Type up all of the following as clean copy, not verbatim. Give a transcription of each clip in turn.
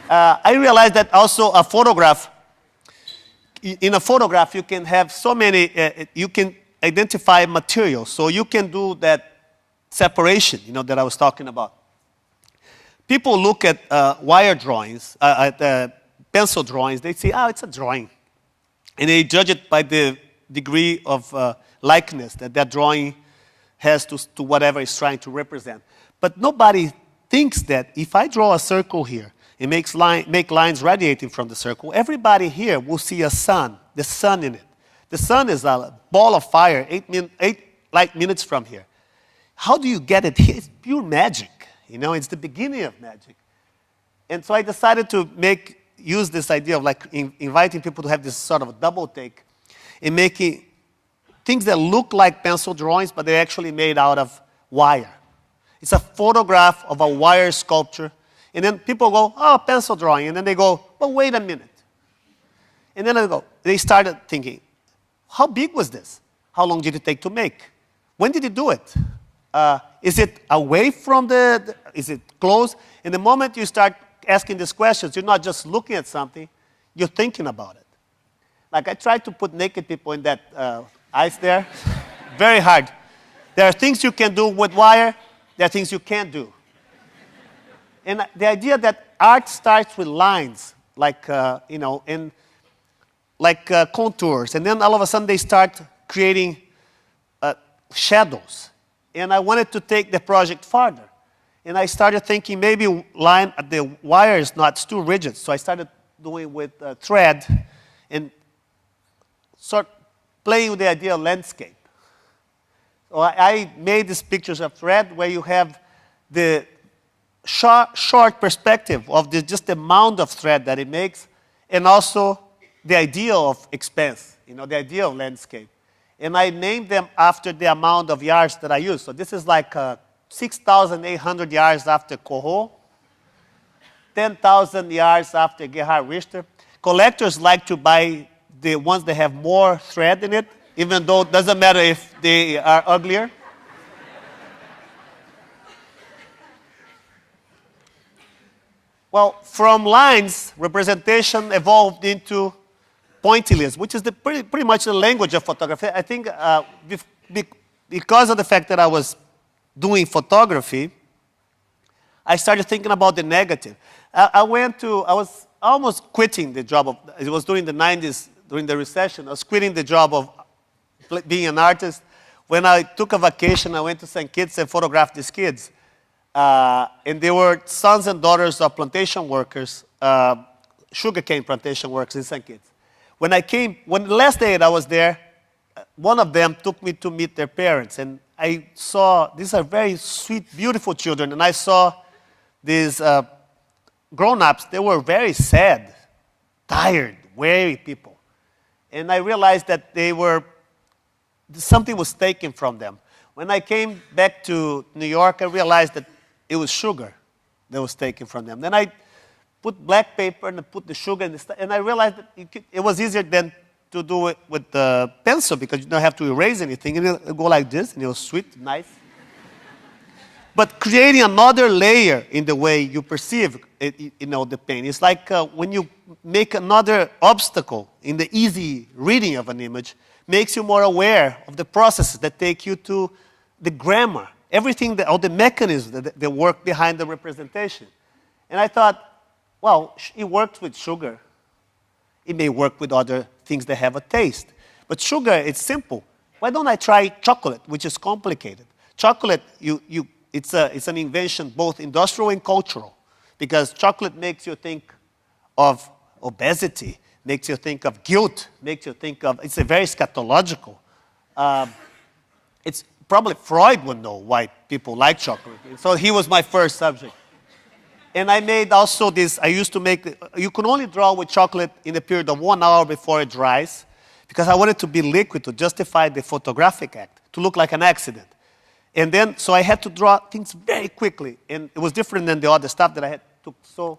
I realized that also a photograph, in a photograph you can have so many, you can identify materials. So you can do that separation, that I was talking about. People look at wire drawings, pencil drawings, they say, oh, it's a drawing. And they judge it by the degree of likeness that drawing has to whatever it's trying to represent. But nobody thinks that if I draw a circle here and make lines radiating from the circle, everybody here will see a sun, the sun in it. The sun is a ball of fire 8 light minutes from here. How do you get it here? It's pure magic. It's the beginning of magic. And so I decided to use this idea of inviting people to have this sort of a double take and making things that look like pencil drawings, but they're actually made out of wire. It's a photograph of a wire sculpture. And then people go, oh, pencil drawing. And then they go, well, wait a minute. And then they started thinking, how big was this? How long did it take to make? When did he do it? Is it away from is it close? And the moment you start asking these questions, you're not just looking at something, you're thinking about it. Like I tried to put naked people in that ice there. Very hard. There are things you can do with wire. There are things you can't do. And the idea that art starts with lines, and contours. And then all of a sudden they start creating shadows. And I wanted to take the project farther. And I started thinking maybe the wire is not too rigid. So I started doing with thread and playing with the idea of landscape. So I made these pictures of thread where you have the short perspective of just the amount of thread that it makes, and also the idea of expanse, the idea of landscape. And I named them after the amount of yards that I use. So this is like 6,800 yards after Corot, 10,000 yards after Gerhard Richter. Collectors like to buy the ones that have more thread in it, even though it doesn't matter if they are uglier. Well, from lines, representation evolved into pointillist, which is pretty much the language of photography. I think because of the fact that I was doing photography, I started thinking about the negative. I was almost quitting the job it was during the 90s, during the recession. I was quitting the job of being an artist. When I took a vacation, I went to St. Kitts and photographed these kids. And they were sons and daughters of plantation workers, sugarcane plantation workers in St. Kitts. When the last day that I was there, one of them took me to meet their parents. And I saw, these are very sweet, beautiful children. And I saw these grown-ups, they were very sad, tired, weary people. And I realized that something was taken from them. When I came back to New York, I realized that it was sugar that was taken from them. Then I put black paper and I put the sugar in and I realized that it was easier than to do it with the pencil because you don't have to erase anything. And it'll go like this, and it was sweet, nice. But creating another layer in the way you perceive the pain. It's like when you make another obstacle in the easy reading of an image, makes you more aware of the processes that take you to the grammar, everything, all the mechanisms that work behind the representation. And I thought, well, it works with sugar. It may work with other things that have a taste. But sugar, it's simple. Why don't I try chocolate, which is complicated? Chocolate, it's an invention both industrial and cultural, because chocolate makes you think of obesity, makes you think of guilt, makes you think of, it's a very scatological. It's probably Freud would know why people like chocolate. So he was my first subject. And I made also this, I used to make, you can only draw with chocolate in a period of 1 hour before it dries, because I wanted to be liquid to justify the photographic act, to look like an accident. And then, so I had to draw things very quickly. And it was different than the other stuff that I had took so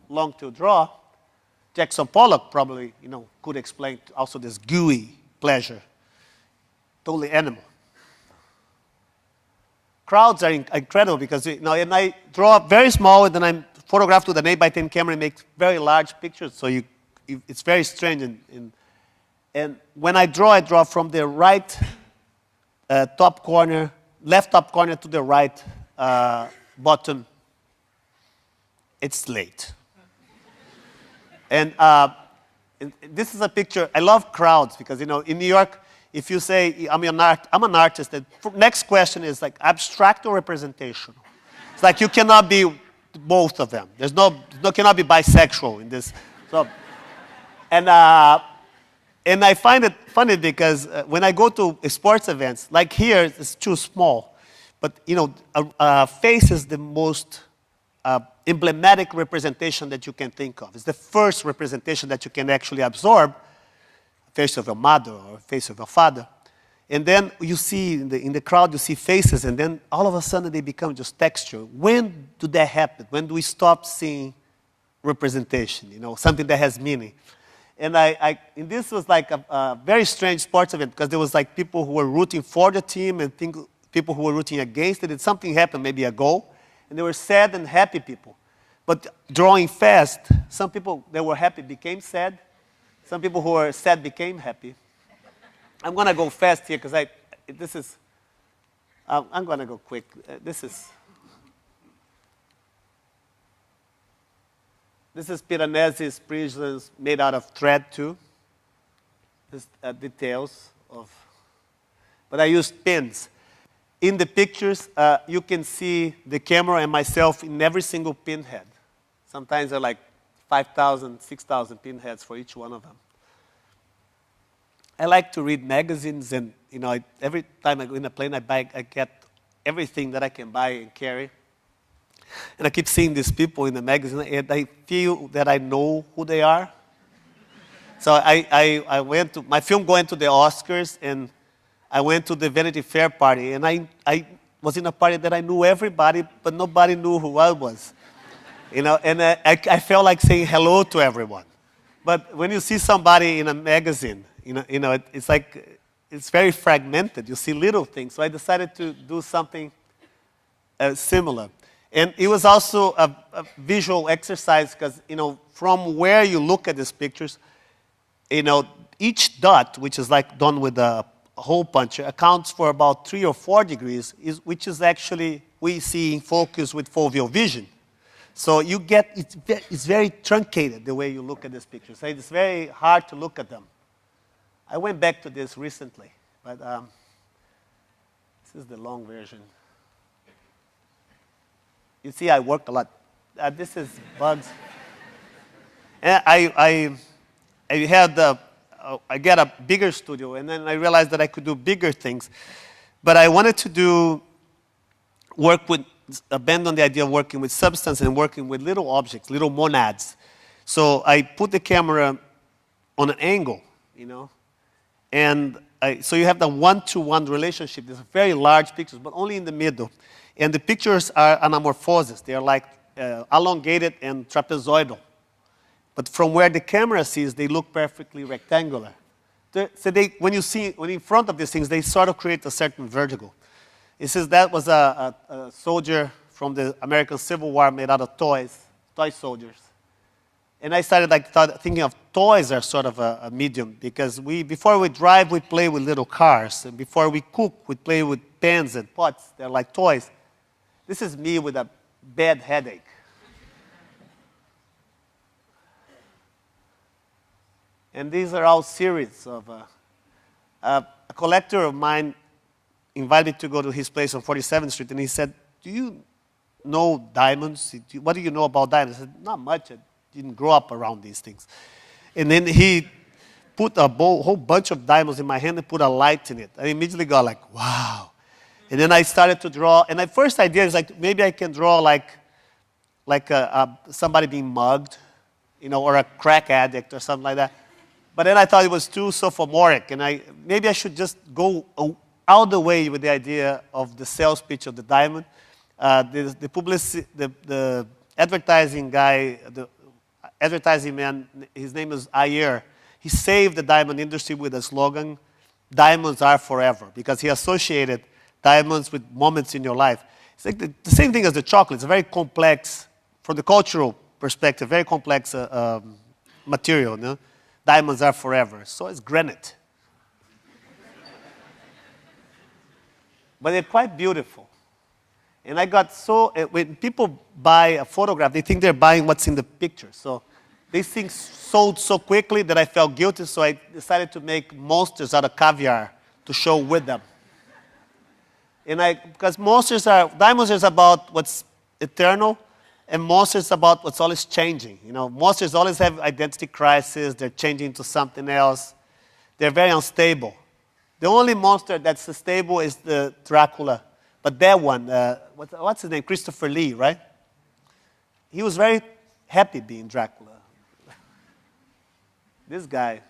long to draw. Jackson Pollock probably, could explain also this gooey pleasure. Totally animal. Crowds are incredible because, and I draw very small and then I'm photographed with an 8x10 camera and makes very large pictures, so it's very strange. And when I draw from the right top corner, left top corner to the right bottom. It's late. And this is a picture. I love crowds because, in New York, if you say, I'm an artist, the next question is like abstract or representational. It's like you cannot be both of them. Cannot be bisexual in this. So, and I find it funny because when I go to sports events, like here, it's too small. But, a face is the most emblematic representation that you can think of. It's the first representation that you can actually absorb, face of your mother or face of your father. And then you see, in the crowd, you see faces, and then all of a sudden they become just texture. When do that happen? When do we stop seeing representation, something that has meaning? And and this was like a very strange sports event because there was like people who were rooting for the team and people who were rooting against it. And something happened, maybe a goal. And there were sad and happy people. But drawing fast, some people that were happy became sad. Some people who were sad became happy. I'm going to go fast here because I'm going to go quick. This is Piranesi's prisons made out of thread too. This details of, but I used pins. In the pictures, you can see the camera and myself in every single pinhead. Sometimes there are like 5,000, 6,000 pinheads for each one of them. I like to read magazines, and every time I go in a plane, I get everything that I can buy and carry. And I keep seeing these people in the magazine, and I feel that I know who they are. So I went to, my film going to the Oscars, and I went to the Vanity Fair party, and I was in a party that I knew everybody, but nobody knew who I was. And I felt like saying hello to everyone. But when you see somebody in a magazine, it's like, it's very fragmented. You see little things. So I decided to do something similar. And it was also a visual exercise because, from where you look at these pictures, each dot, which is like done with a hole puncher, accounts for about 3 or 4 degrees, which is actually, we see in focus with foveal vision. So you get, it's very truncated the way you look at these pictures. So it's very hard to look at them. I went back to this recently, but this is the long version. You see, I worked a lot. This is bugs. And I got a bigger studio, and then I realized that I could do bigger things. But I wanted to abandon the idea of working with substance and working with little objects, little monads. So I put the camera on an angle, and so you have the one-to-one relationship. These are very large pictures, but only in the middle. And the pictures are anamorphoses. They are like elongated and trapezoidal. But from where the camera sees, they look perfectly rectangular. So when in front of these things, they sort of create a certain vertigo. It says that was a soldier from the American Civil War made out of toy soldiers. And I started thinking of toys as sort of a medium because before we drive, we play with little cars. And before we cook, we play with pans and pots. They're like toys. This is me with a bad headache. And these are all series of, a collector of mine invited me to go to his place on 47th Street, and he said, do you know diamonds? What do you know about diamonds? I said, not much. I didn't grow up around these things. And then he put a whole bunch of diamonds in my hand and put a light in it. I immediately got like, wow. And then I started to draw, and my first idea is like, maybe I can draw like somebody being mugged, or a crack addict or something like that. But then I thought it was too sophomoric, and maybe I should just go all the way with the idea of the sales pitch of the diamond. The advertising guy, the advertising man, his name is Ayer. He saved the diamond industry with a slogan, "Diamonds are forever," because he associated diamonds with moments in your life. It's like the same thing as the chocolate. It's a very complex from the cultural perspective, very complex material. No? Diamonds are forever. So is granite. But they're quite beautiful. And I got so, when people buy a photograph, they think they're buying what's in the picture. So these things sold so quickly that I felt guilty, so I decided to make monsters out of caviar to show with them. And because diamonds is about what's eternal, and monsters about what's always changing. You know, monsters always have identity crisis, they're changing to something else. They're very unstable. The only monster that's stable is the Dracula. But that one, what's his name? Christopher Lee, right? He was very happy being Dracula. This guy,